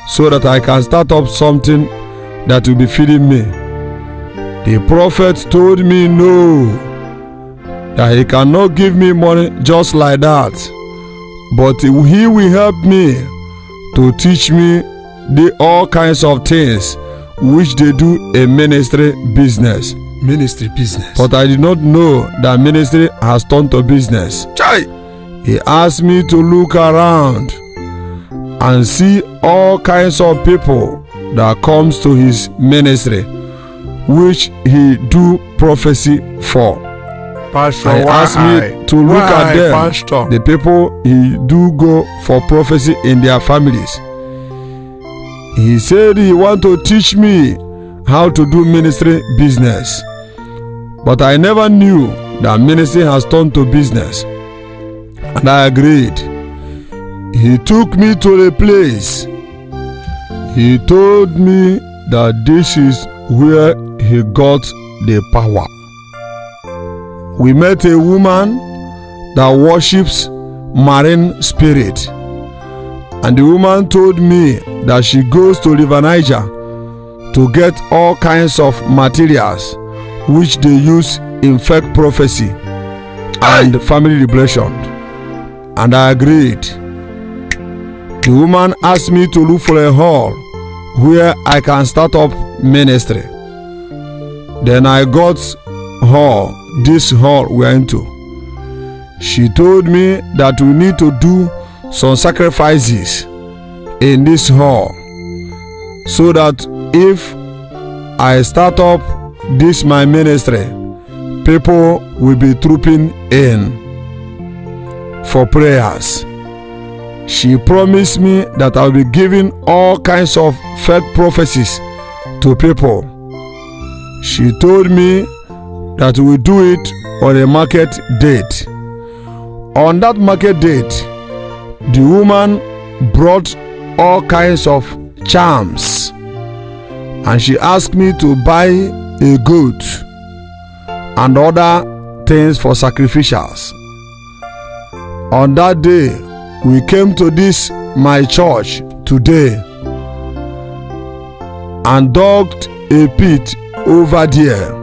so that I can start up something that will be feeding me. The prophet told me no, that he cannot give me money just like that, but he will help me to teach me all kinds of things which they do in ministry business. But I did not know that ministry has turned to business. He asked me to look around and see all kinds of people that comes to his ministry, which he do prophecy for. Pastor, he asked me to look at them, Pastor? the people he do go for prophecy in their families. He said he want to teach me how to do ministry business, but I never knew that ministry has turned to business, and I agreed. He took me to a place. He told me that this is where he got the power. We met a woman that worships marine spirit, and the woman told me that she goes to River Niger to get all kinds of materials which they use in fake prophecy and family revelation, and I agreed. The woman asked me to look for a hall where I can start up ministry. Then I got this hall we're into. She told me that we need to do some sacrifices in this hall, so that if I start up this my ministry, people will be trooping in for prayers. She promised me that I'll be giving all kinds of fake prophecies to people. She told me that we do it on a market date. On that market date, the woman brought all kinds of charms, and she asked me to buy a goat and other things for sacrificials. On that day, we came to this my church today and dug a pit over there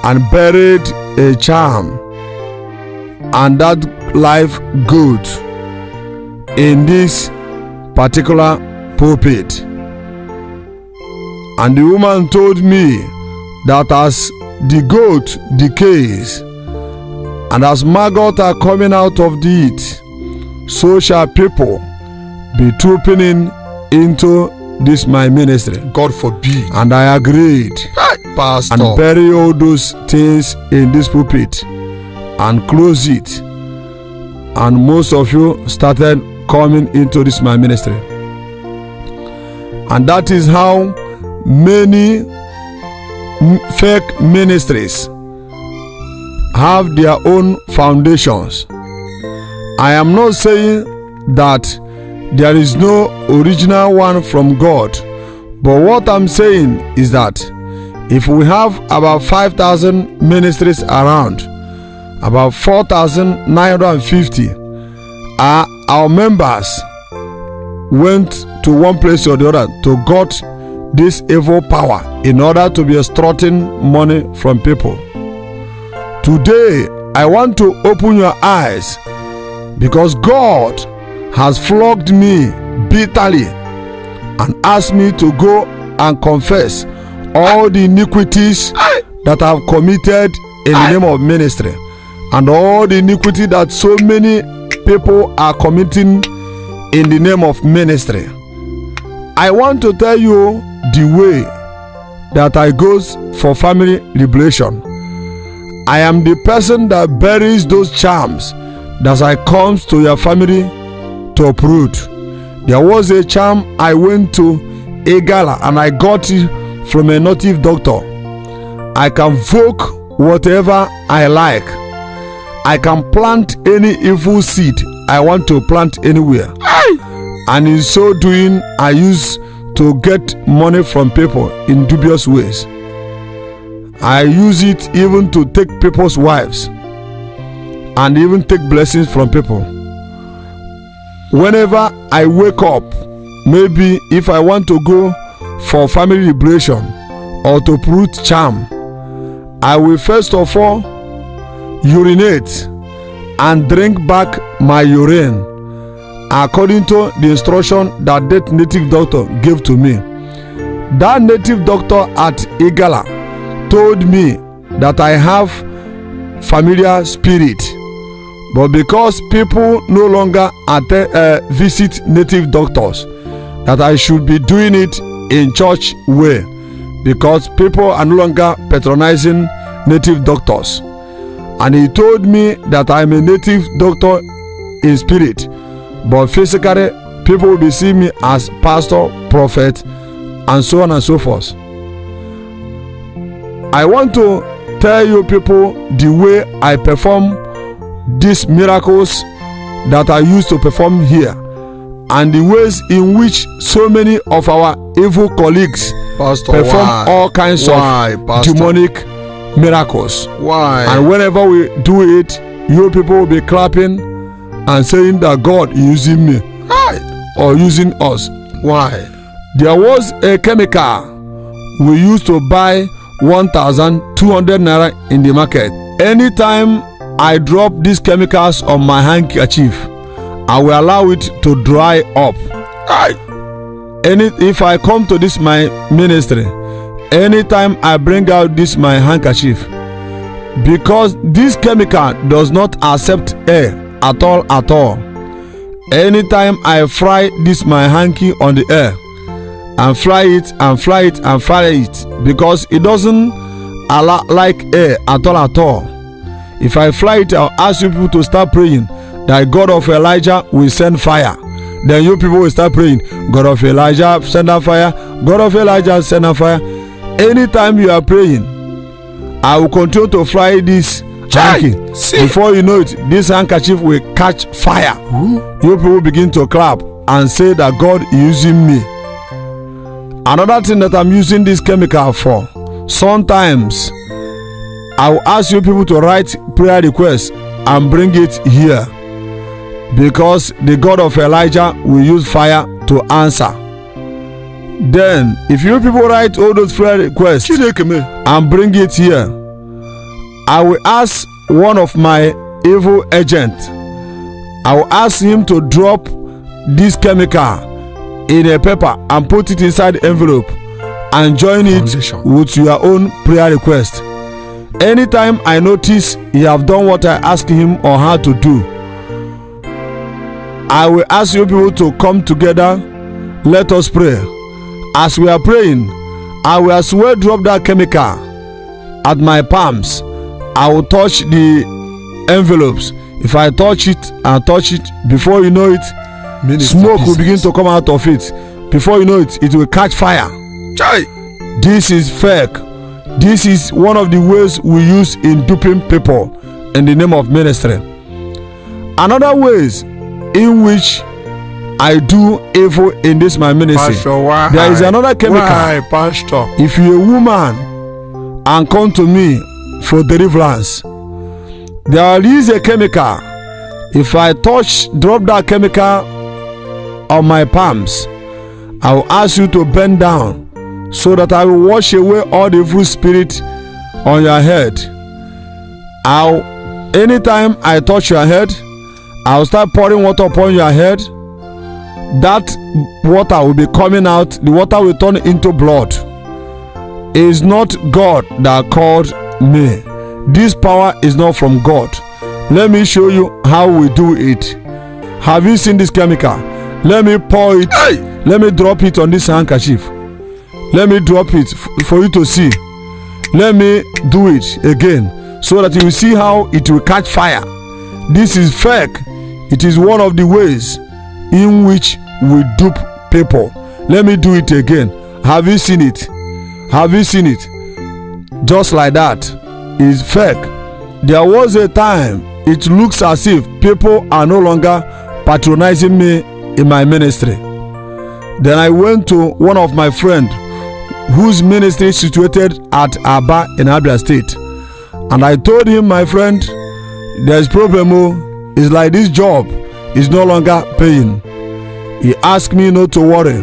and buried a charm and that live goat in this particular pulpit. And the woman told me that as the goat decays and as maggots are coming out of it, so shall people be trooping into this my ministry. God forbid. And I agreed, Pastor, and bury all those things in this pulpit and close it. And most of you started coming into this my ministry. And that is how many fake ministries have their own foundations. I am not saying that there is no original one from God, but what I'm saying is that if we have about 5,000 ministries around, about 4,950 are our members went to one place or the other to got this evil power in order to be extorting money from people. Today, I want to open your eyes, because God has flogged me bitterly and asked me to go and confess all the iniquities that I've committed in the name of ministry, and all the iniquity that so many people are committing in the name of ministry. I want to tell you the way that I goes for family liberation. I am the person that buries those charms that I comes to your family to uproot. There was a charm I went to Egala and I got it from a native doctor. I can voke whatever I like. I can plant any evil seed I want to plant anywhere. And in so doing, I used to get money from people in dubious ways. I use it even to take people's wives and even take blessings from people. Whenever I wake up maybe if I want to go for family liberation or to put charm, I will first of all urinate and drink back my urine according to the instruction that native doctor gave to me. That native doctor at Igala told me that I have familiar spirit, but because people no longer visit native doctors, that I should be doing it in church way, because people are no longer patronizing native doctors. And he told me that I'm a native doctor in spirit, but physically people will be seeing me as pastor, prophet, and so on and so forth. I want to tell you people the way I perform these miracles that I used to perform here, and the ways in which so many of our evil colleagues perform all kinds of demonic miracles. Why? And whenever we do it, you people will be clapping and saying that God is using me. Why? Or using us. Why? There was a chemical we used to buy 1,200 naira in the market. Anytime I drop these chemicals on my handkerchief, I will allow it to dry up. If I come to this my ministry, anytime I bring out this my handkerchief, because this chemical does not accept air at all. Anytime I fry this my hanky on the air and fly it, because it doesn't like air at all. If I fly it, I'll ask you people to start praying that God of Elijah will send fire. Then you people will start praying, God of Elijah send a fire, God of Elijah send a fire. Anytime you are praying, I will continue to fly this hanky. Before you know it, this handkerchief will catch fire. You people begin to clap and say that God is using me. Another thing that I'm using this chemical for, sometimes I will ask you people to write prayer requests and bring it here, because the God of Elijah will use fire to answer. Then if you people write all those prayer requests and bring it here, I will ask one of my evil agents, I will ask him to drop this chemical in a paper and put it inside the envelope and join it with your own prayer request. Anytime I notice he have done what I ask him or her to do, I will ask you people to come together. Let us pray. As we are praying, I will as well drop that chemical at my palms. I will touch the envelopes. If I touch it and touch it, before you know it, smoke will begin to come out of it. Before you know it, it will catch fire. This is fake. This is one of the ways we use in duping people in the name of ministry. Another ways in which I do evil in this my ministry, Pastor, there is another chemical. Why, Pastor? If you're a woman and come to me for deliverance, there is a chemical. If I drop that chemical on my palms, I will ask you to bend down so that I will wash away all the evil spirit on your head. Anytime I touch your head, I'll start pouring water upon your head. That water will be coming out. The water will turn into blood. It is not God that called me. This power is not from God. Let me show you how we do it. Have you seen this chemical? Let me pour it. Let me drop it on this handkerchief. Let me drop it for you to see. Let me do it again so that you will see how it will catch fire. This is fake. It is one of the ways in which we dupe people. Let me do it again. Have you seen it? Have you seen it? Just like that. It's fake. There was a time it looks as if people are no longer patronizing me in my ministry. Then I went to one of my friends whose ministry is situated at Aba in Abia State, and I told him, my friend, there's problem. It's like this job is no longer paying. He asked me not to worry.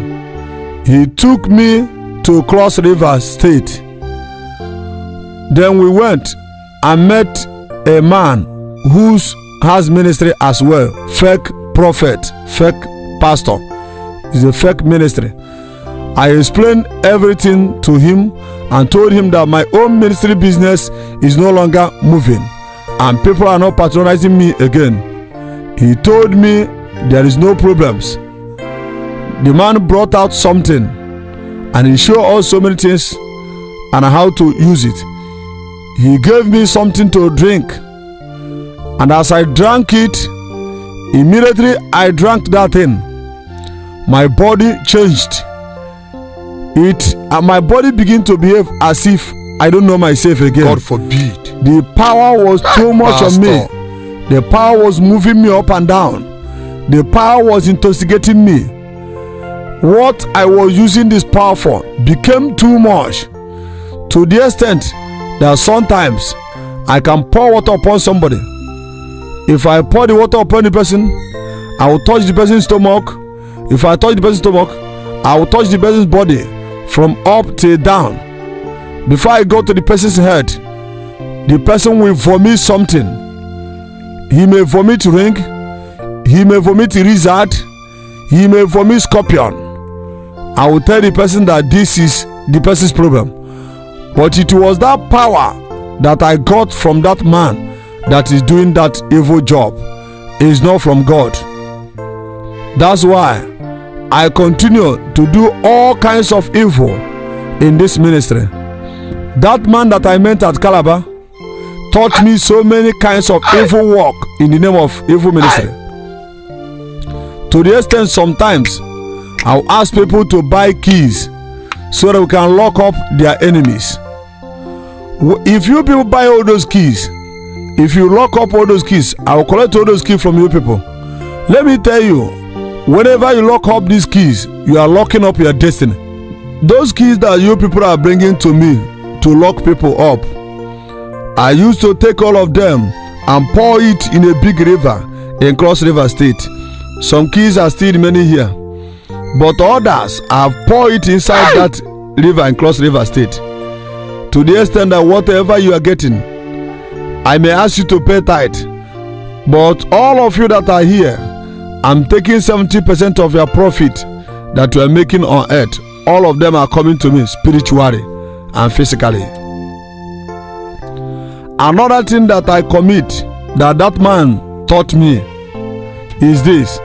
He took me to Cross River State. Then we went and met a man who has ministry as well. Fake prophet, fake pastor. It's a fake ministry. I explained everything to him and told him that my own ministry business is no longer moving and people are not patronizing me again. He told me there is no problems. The man brought out something and he showed us so many things and how to use it. He gave me something to drink, and as I drank it, immediately I drank that thing. My body changed. My body began to behave as if I don't know myself again. God forbid. The power was too much on me. The power was moving me up and down. The power was intoxicating me. What I was using this power for became too much, to the extent that sometimes I can pour water upon somebody. If I pour the water upon the person, I will touch the person's stomach. If I touch the person's stomach, I will touch the person's body from up till down. Before I go to the person's head, the person will vomit something. He may vomit ring, he may vomit lizard, he may vomit scorpion. I will tell the person that this is the person's problem. But it was that power that I got from that man that is doing that evil job. It is not from God. That's why I continue to do all kinds of evil in this ministry. That man that I met at Calabar taught me so many kinds of evil work in the name of evil ministry. To the extent sometimes I'll ask people to buy keys so that we can lock up their enemies. If you people buy all those keys, if you lock up all those keys, I will collect all those keys from you people. Let me tell you, whenever you lock up these keys, you are locking up your destiny. Those keys that you people are bringing to me to lock people up, I used to take all of them and pour it in a big river in Cross River State. Some keys are still remaining here, but others I have poured it inside that river in Cross River State. To the extent that whatever you are getting, I may ask you to pay tithe, but all of you that are here, I'm taking 70% of your profit that you are making on earth. All of them are coming to me spiritually and physically. Another thing that I commit that man taught me is this,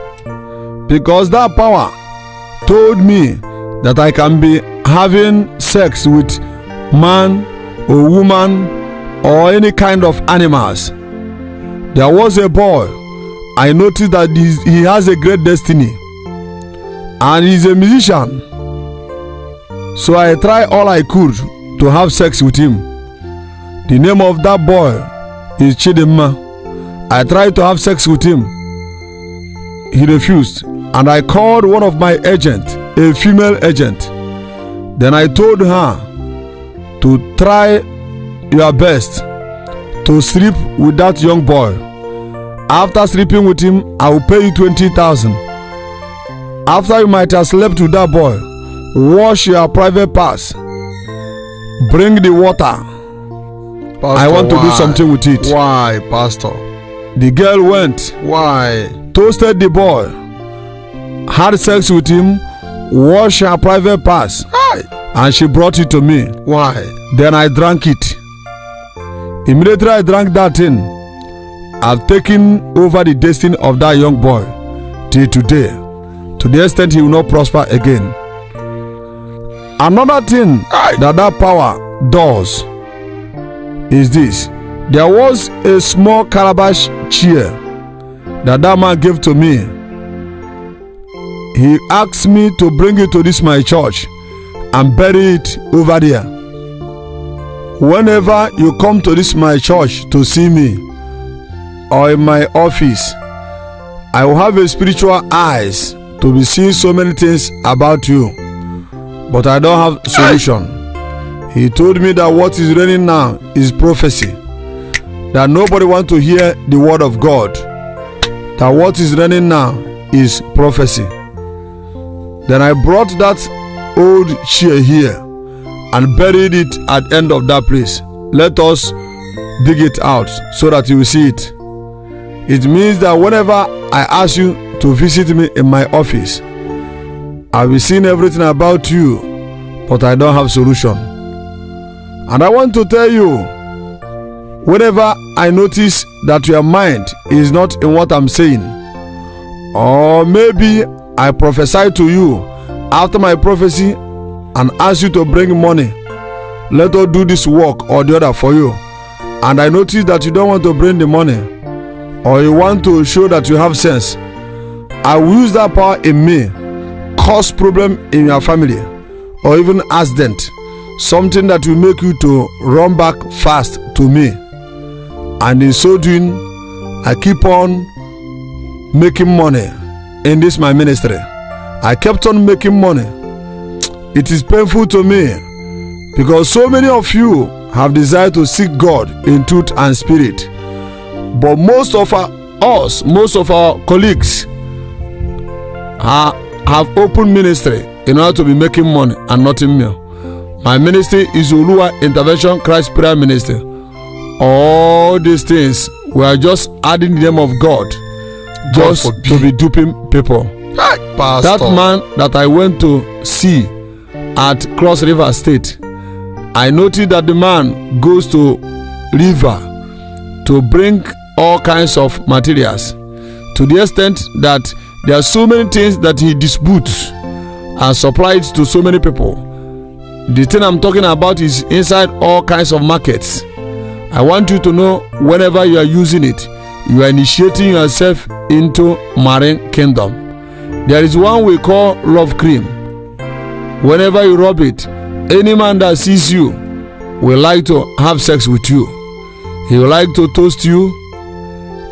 because that power told me that I can be having sex with man or woman or any kind of animals. There was a boy, I noticed that he has a great destiny and he's a musician, so I tried all I could to have sex with him. The name of that boy is Chidimma. I tried to have sex with him. He refused, and I called one of my agents, a female agent. Then I told her to try your best to sleep with that young boy. After sleeping with him, I will pay you 20,000. After you might have slept with that boy, wash your private parts, bring the water. Pastor, I want to do something with it. Why, Pastor? The girl went. Why? Toasted the boy, had sex with him, washed her private parts, and she brought it to me. Why? Then I drank it. Immediately I drank that thing, I've taken over the destiny of that young boy till today, to the extent he will not prosper again. Another thing that power does is this. There was a small calabash chair that man gave to me. He asked me to bring it to this my church and bury it over there. Whenever you come to this my church to see me or in my office, I will have a spiritual eyes to be seeing so many things about you, but I don't have solution. He told me that what is reigning now is prophecy, that nobody wants to hear the word of God, that what is reigning now is prophecy. Then I brought that old chair here and buried it at the end of that place. Let us dig it out so that you will see it. It means that whenever I ask you to visit me in my office, I will see everything about you, but I don't have solution. And I want to tell you, whenever I notice that your mind is not in what I'm saying, or maybe I prophesy to you after my prophecy and ask you to bring money, let us do this work or the other for you, and I notice that you don't want to bring the money, or you want to show that you have sense, I will use that power in me, cause problem in your family, or even accident, something that will make you to run back fast to me. And in so doing, I keep on making money in this my ministry. I kept on making money. It is painful to me because so many of you have desired to seek God in truth and spirit, but most of our colleagues have open ministry in order to be making money and nothing more. My ministry is Uluwa Intervention Christ Prayer Ministry. All these things we are just adding the name of God just to be duping people. That man that I went to see at Cross River State, I noticed that the man goes to river to bring all kinds of materials, to the extent that there are so many things that he disputes and supplies to so many people. The thing I'm talking about is inside all kinds of markets. I want you to know, whenever you are using it, you are initiating yourself into marine kingdom. There is one we call love cream. Whenever you rub it, any man that sees you will like to have sex with you. He will like to toast you.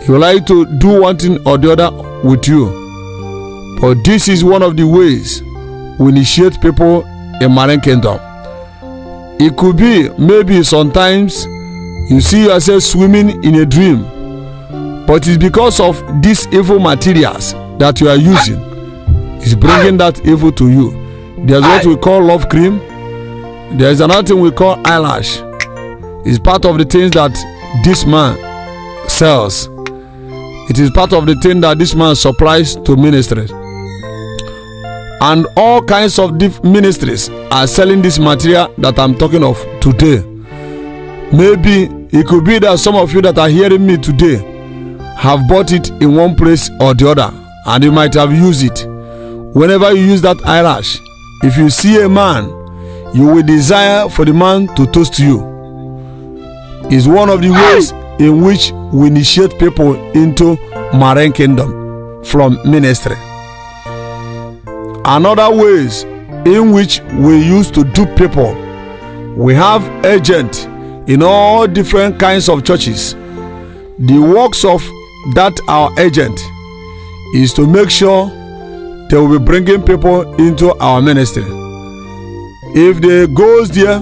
He will like to do one thing or the other with you. But this is one of the ways we initiate people in marine kingdom. It could be maybe sometimes you see yourself swimming in a dream, but it's because of these evil materials that you are using. It's bringing that evil to you. There's what we call love cream. There's another thing we call eyelash. It's part of the things that this man sells. It is part of the thing that this man supplies to ministries. And all kinds of ministries are selling this material that I'm talking of today. Maybe it could be that some of you that are hearing me today have bought it in one place or the other, and you might have used it. Whenever you use that eyelash, if you see a man, you will desire for the man to toast you. It's one of the ways in which we initiate people into marine kingdom from ministry. Another ways in which we use to dupe people, we have agents in all different kinds of churches. The works of that our agent is to make sure they will be bringing people into our ministry. If they goes there,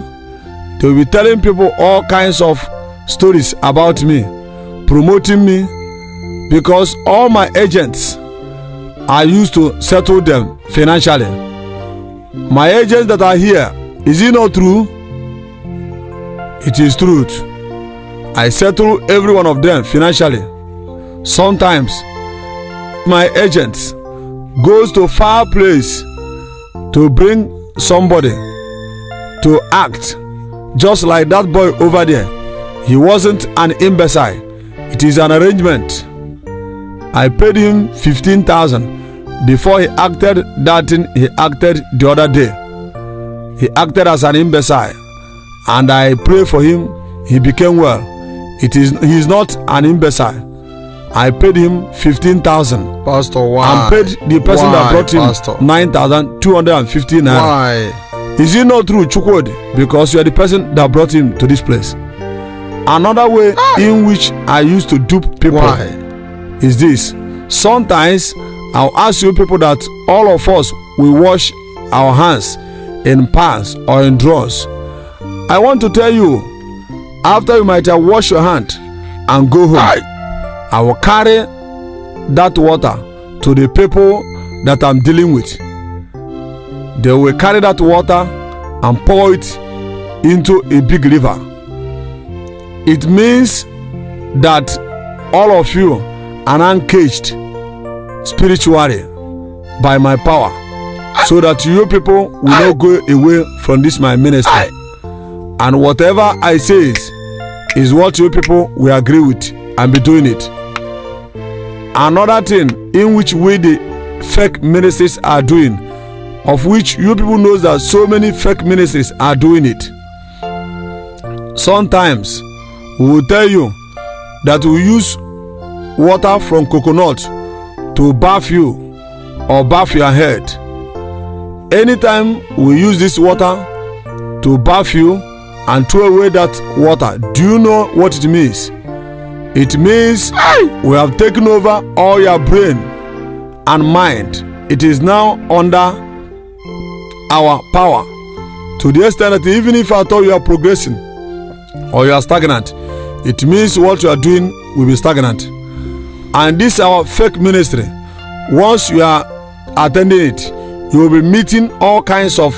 they will be telling people all kinds of stories about me, promoting me, because all my agents are used to settle them financially. My agents that are here, is it not true? It is truth. I settle every one of them financially. Sometimes my agents goes to far place to bring somebody to act just like that boy over there. He wasn't an imbecile. It is an arrangement. I paid him 15,000 before he acted that thing he acted the other day. He acted as an imbecile, and I pray for him. He became well. He is not an imbecile. I paid him 15,000. Pastor, why? And paid the person that brought him 9,250 naira. Why? Is it not true, Chukwudi? Because you are the person that brought him to this place. Another way in which I used to dupe people is this. Sometimes I'll ask you people that all of us will wash our hands in pans or in drawers. I want to tell you, after you might have washed your hand and go home, I will carry that water to the people that I'm dealing with. they will carry that water and pour it into a big river. It means that all of you are uncaged spiritually by my power, so that you people will not go away from this my ministry. And whatever I say is what you people will agree with and be doing it. Another thing in which way the fake ministries are doing, of which you people knows that so many fake ministries are doing it. Sometimes we will tell you that we use water from coconut to bath you or bath your head. Anytime we use this water to bath you and throw away that water, do you know what it means? It means we have taken over all your brain and mind. It is now under our power, to the extent that even if I thought you are progressing or you are stagnant, it means what you are doing will be stagnant. And this our fake ministry, once you are attending it, you will be meeting all kinds of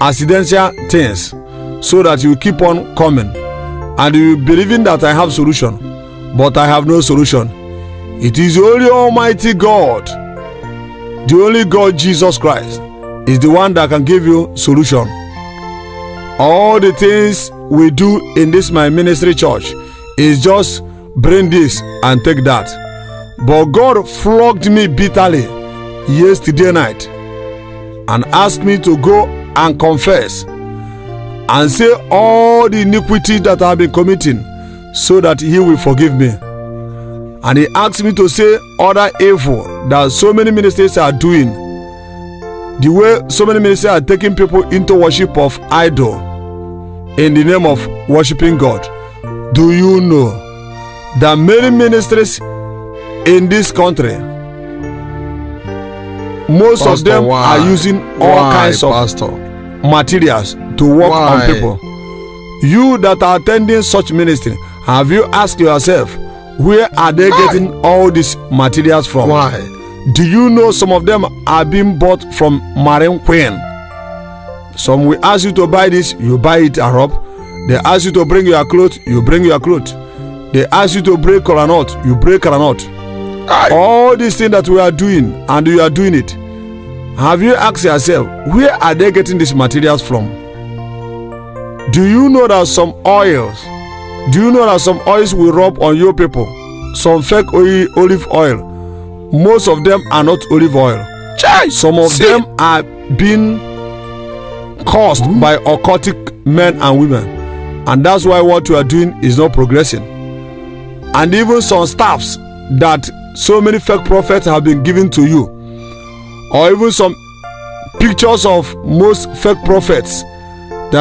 accidental things, so that you keep on coming and you believing that I have solution, but I have no solution. It is only Almighty God, the only God Jesus Christ, is the one that can give you solution. All the things we do in this my ministry church is just bring this and take that. But God flogged me bitterly yesterday night and asked me to go and confess and say all the iniquity that I have been committing, so that he will forgive me. And he asked me to say other evil that so many ministers are doing, the way so many ministers are taking people into worship of idol in the name of worshiping God. Do you know that many ministries in this country, most Pastor, of them why? are using all kinds of materials to work on people? You that are attending such ministry, have you asked yourself, where are they getting all these materials from? Why? Do you know some of them are being bought from Marine Queen? Some will ask you to buy this, you buy it Arab. They ask you to bring your clothes, you bring your clothes. They ask you to break kolanut, you break kolanut. All these things that we are doing, and you are doing it. Have you asked yourself, where are they getting these materials from? Do you know that some oils, will rub on your people? Some fake olive oil. Most of them are not olive oil. Some of them are being caused by occultic men and women. And that's why what you are doing is not progressing. And even some staffs that so many fake prophets have been given to you, or even some pictures of most fake prophets